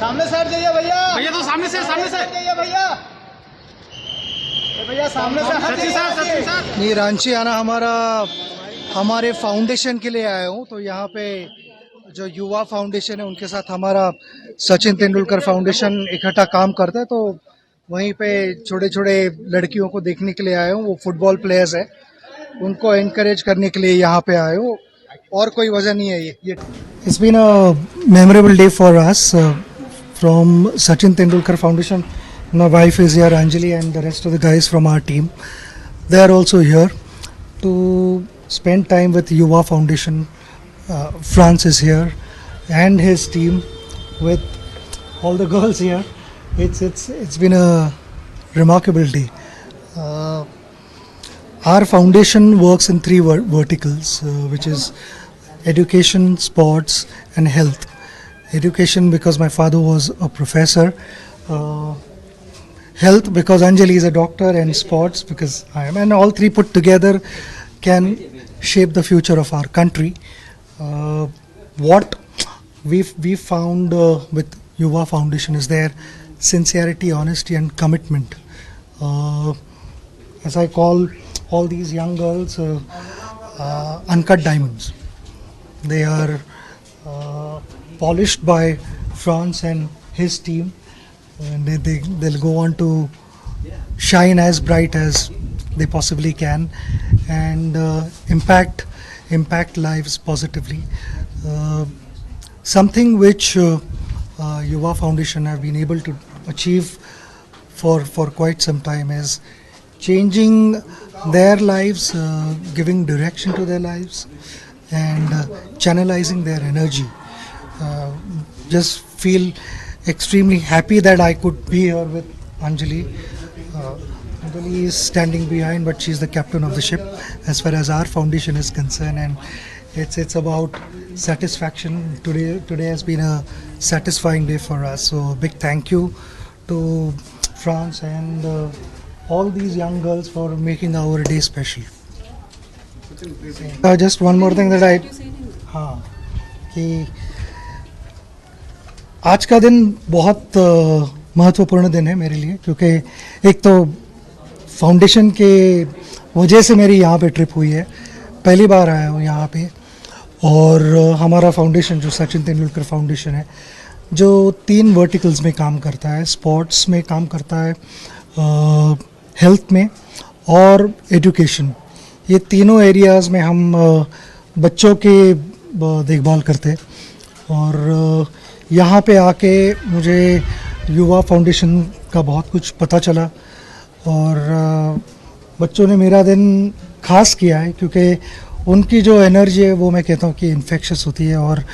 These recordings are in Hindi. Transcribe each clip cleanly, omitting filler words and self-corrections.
सामने से हट जाइए भैया। भैया तो सामने से जाइए भैया। भैया सामने से हट सचिन सर, सचिन जाइए। सर। ये रांची आना हमारे फाउंडेशन के लिए आया हूँ। तो यहाँ पे जो युवा फाउंडेशन है उनके साथ हमारा सचिन तेंदुलकर फाउंडेशन इकट्ठा काम करता है। तो वहीं पे छोटे छोटे लड़कियों को देखने के लिए आया हूँ। वो फुटबॉल प्लेयर्स है, उनको एनकरेज करने के लिए यहाँ पे आए हूँ। और कोई वजह नहीं है ये it's been a memorable day for us from Sachin Tendulkar foundation. My wife is here, Anjali, and the rest of the guys from our team. They are also here to spend time with Yuva Foundation. Franz is here and his team with all the girls here. It's been a remarkable day. Our foundation works in three verticals, which is education, sports, and health. Education because my father was a professor. Health because Anjali is a doctor, and sports because I am, and all three put together can shape the future of our country. What we found with Yuva Foundation is their sincerity, honesty, and commitment. As I call all these young girls uncut diamonds. They are polished by Franz and his team, and they'll go on to shine as bright as they possibly can, and impact lives positively. Something which Yuva Foundation have been able to achieve for quite some time is changing their lives, giving direction to their lives, and channelizing their energy. Just feel extremely happy that I could be here with Anjali. Anjali is standing behind, but she's the captain of the ship as far as our foundation is concerned, and it's about satisfaction. Today has been a satisfying day for us. So big thank you to France and all these young girls for making our day special. Just one more thing that हाँ कि आज का दिन बहुत महत्वपूर्ण दिन है मेरे लिए, क्योंकि एक तो फाउंडेशन के वजह से मेरी यहाँ पे ट्रिप हुई है, पहली बार आया हूँ यहाँ पे. और हमारा फाउंडेशन जो सचिन तेंदुलकर फाउंडेशन है, जो 3 वर्टिकल्स में काम करता है, स्पोर्ट्स में काम करता है, हेल्थ में और एजुकेशन. ये तीनों एरियाज़ में हम बच्चों के देखभाल करते हैं. और यहाँ पे आके मुझे युवा फाउंडेशन का बहुत कुछ पता चला, और बच्चों ने मेरा दिन खास किया है, क्योंकि उनकी जो एनर्जी है वो मैं कहता हूँ कि इन्फेक्शस होती है. और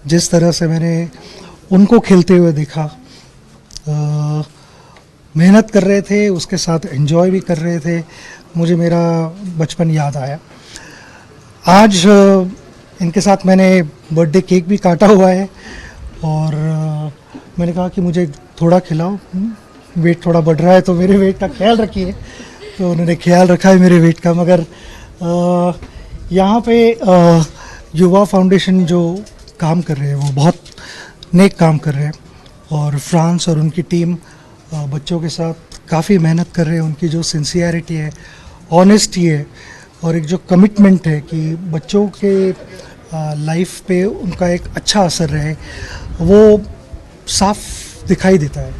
जिस तरह से मैंने उनको खेलते हुए देखा, मेहनत कर रहे थे, उसके साथ एंजॉय भी कर रहे थे, मुझे मेरा बचपन याद आया. आज इनके साथ मैंने बर्थडे केक भी काटा हुआ है, और मैंने कहा कि मुझे थोड़ा खिलाओ, वेट थोड़ा बढ़ रहा है तो मेरे वेट का ख्याल रखिए. तो उन्होंने ख्याल रखा है मेरे वेट का. मगर यहाँ पे युवा फाउंडेशन जो काम कर रहे हैं वो बहुत नेक काम कर रहे हैं, और फ्रांस और उनकी टीम बच्चों के साथ काफ़ी मेहनत कर रहे हैं. उनकी जो सिंसियरिटी है, ऑनेस्टी है, और एक जो कमिटमेंट है कि बच्चों के लाइफ पे उनका एक अच्छा असर रहे, वो साफ दिखाई देता है.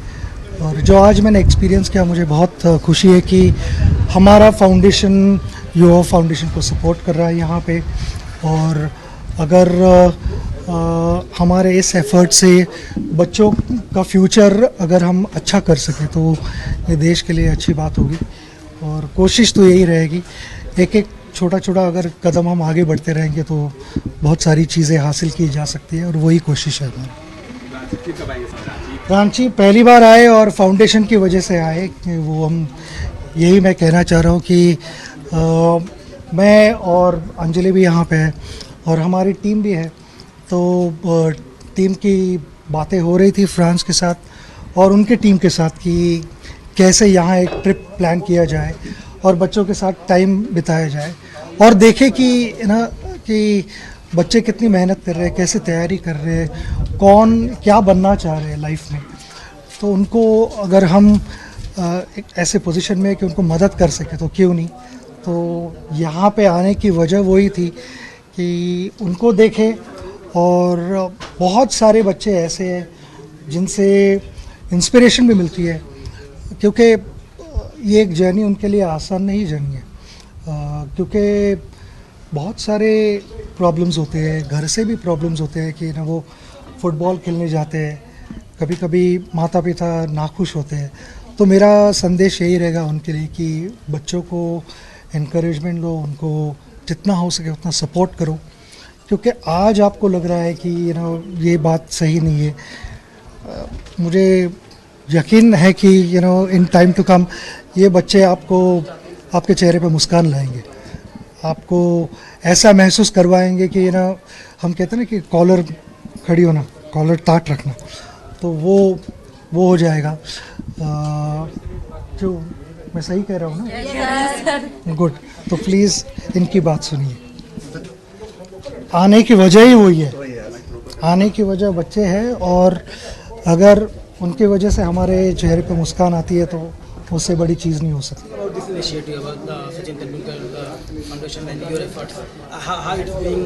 और जो आज मैंने एक्सपीरियंस किया, मुझे बहुत खुशी है कि हमारा फाउंडेशन युवा फाउंडेशन को सपोर्ट कर रहा है यहाँ पे. और अगर हमारे इस एफर्ट से बच्चों का फ्यूचर अगर हम अच्छा कर सकें तो ये देश के लिए अच्छी बात होगी. और कोशिश तो यही रहेगी, एक एक छोटा छोटा अगर कदम हम आगे बढ़ते रहेंगे तो बहुत सारी चीज़ें हासिल की जा सकती है, और वही कोशिश है हमारी. रांची पहली बार आए और फाउंडेशन की वजह से आए, वो हम यही मैं कहना चाह रहा हूँ कि मैं और अंजलि भी यहाँ पे है, और हमारी टीम भी है. तो टीम की बातें हो रही थी फ्रांस के साथ और उनके टीम के साथ कि कैसे यहाँ एक ट्रिप प्लान किया जाए और बच्चों के साथ टाइम बिताया जाए, और देखें कि ना कि बच्चे कितनी मेहनत कर रहे हैं, कैसे तैयारी कर रहे हैं, कौन क्या बनना चाह रहे हैं लाइफ में, तो उनको अगर हम एक ऐसे पोजीशन में कि उनको मदद कर सके तो क्यों नहीं। तो यहाँ पे आने की वजह वही थी कि उनको देखें, और बहुत सारे बच्चे ऐसे हैं जिनसे इंस्पिरेशन भी मिलती है, क्योंकि ये एक जर्नी उनके लिए आसान नहीं जर्नी है, क्योंकि बहुत सारे प्रॉब्लम्स होते हैं, घर से भी प्रॉब्लम्स होते हैं कि ना वो फुटबॉल खेलने जाते हैं, कभी कभी माता पिता नाखुश होते हैं। तो मेरा संदेश यही रहेगा उनके लिए कि बच्चों को इनकरेजमेंट दो, उनको जितना हो सके उतना सपोर्ट करो, क्योंकि आज आपको लग रहा है कि ये बात सही नहीं है। मुझे यकीन है कि इन टाइम टू कम ये बच्चे आपको आपके चेहरे पे मुस्कान लाएंगे, आपको ऐसा महसूस करवाएंगे कि हम कहते हैं ना कि कॉलर खड़ी होना, कॉलर ताट रखना, तो वो हो जाएगा। जो मैं सही कह रहा हूँ ना? गुड। तो प्लीज़ इनकी बात सुनिए। आने की वजह ही वही है, आने की वजह बच्चे हैं, और अगर उनकी वजह से हमारे चेहरे पे मुस्कान आती है तो उससे बड़ी चीज़ नहीं हो सकती। About this initiative about the Sachin Tendulkar Foundation and your efforts, how it's being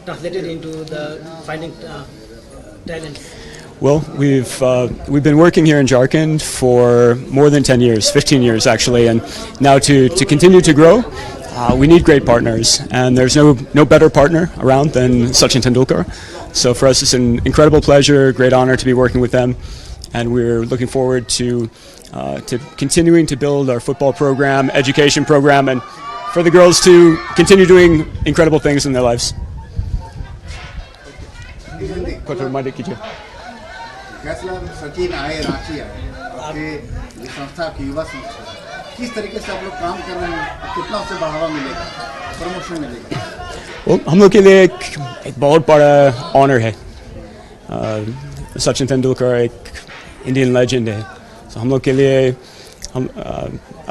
translated into the finding talent? Well, we've been working here in Jharkhand for more than 10 years, 15 years actually, and now to continue to grow, we need great partners, and there's no better partner around than Sachin Tendulkar. So for us, it's an incredible pleasure, great honor to be working with them, and we're looking forward to continuing to build our football program, education program, and for the girls to continue doing incredible things in their lives. फैसला सचिन आए, रांची आए, आपके ये संस्था की युवा संस्था, किस तरीके से आप लोग काम कर रहे हैं, कितना उससे बढ़ावा मिलेगा, प्रमोशन मिलेगा? Well, हम लोग के लिए एक बहुत बड़ा ऑनर है। सचिन तेंदुलकर एक इंडियन लेजेंड है, तो हम लोग के लिए हम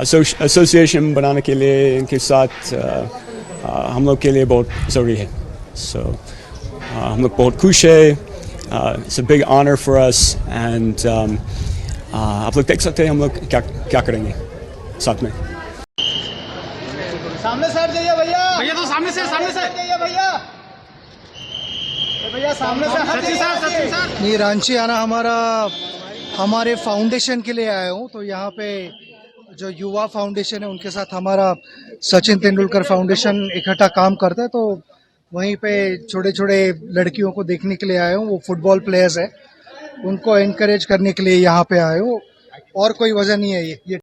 एसोसिएशन बनाने के लिए इनके साथ हम लोग के लिए बहुत ज़रूरी है। So हम लोग बहुत खुश है। It's a big honor for us, and आप लोग देख सकते हैं हम लोग क्या करेंगे साथ में। सामने से हट जाइए भैया। भैया तो सामने से हट जाइए भैया। भैया सामने से हट जाइए। नहीं, रांची आना हमारे फाउंडेशन के लिए आया हूँ। तो यहाँ पे जो युवा फाउंडेशन है उनके साथ हमारा सचिन तेंदुलकर फाउंडेशन इकट्ठा काम करता है, तो वहीं पे छोटे छोटे लड़कियों को देखने के लिए आया हूँ। वो फुटबॉल प्लेयर्स है, उनको एनकरेज करने के लिए यहाँ पे आए हूँ, और कोई वजह नहीं है ये